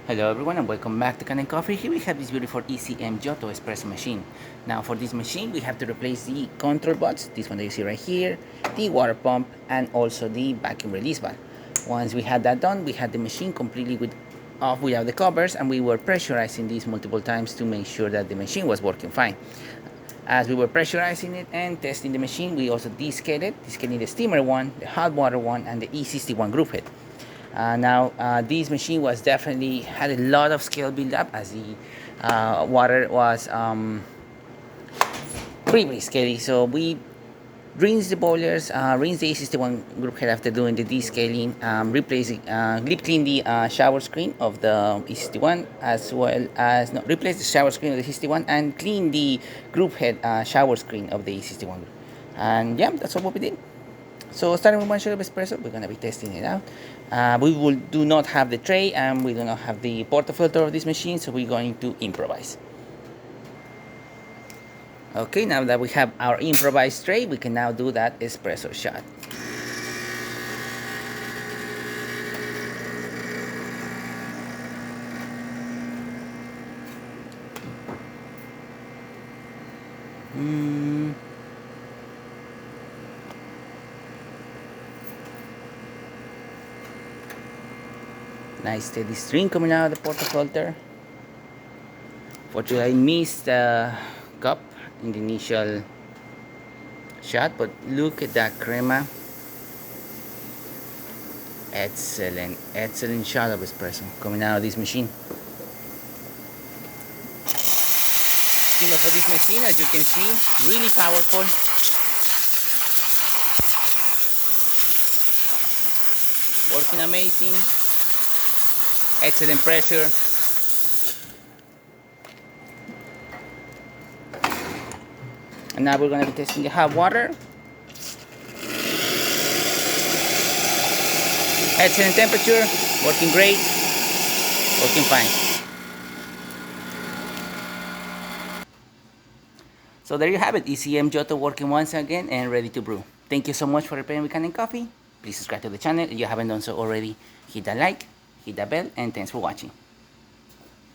Hello everyone and welcome back to Kanen Coffee. Here we have this beautiful ECM Giotto espresso machine. Now for this machine we have to replace the control box, this one that you see right here, the water pump and also the vacuum release valve. Once we had that done, we had the machine completely off without the covers, and we were pressurizing these multiple times to make sure that the machine was working fine. As we were pressurizing it and testing the machine, we also descaling the steamer one, the hot water one, and the E61 group head. This machine was definitely had a lot of scale build up as the water was pretty scaly. So we rinsed the boilers, rinsed the A61 group head after doing the descaling, replacing, deep clean the shower screen of the E61, as well as replace the shower screen of the E61 and clean the group head shower screen of the E61 group. And yeah, that's all what we did. So starting with one shot of espresso, we're gonna be testing it out. We do not have the tray and we do not have the portafilter of this machine, so we're going to improvise. Okay, now that we have our improvised tray, we can now do that espresso shot. Nice steady stream coming out of the portafilter. Fortunately, I missed the cup in the initial shot, but look at that crema. Excellent shot of espresso coming out of this machine. Steamer for this machine, as you can see, really powerful. Working amazing. Excellent pressure. And now we're going to be testing the hot water. Excellent temperature, working great, working fine. So there you have it, ECM Giotto working once again and ready to brew. Thank you so much for repairing with Kanen Coffee. Please subscribe to the channel if you haven't done so already. Hit that like, hit that bell, and thanks for watching.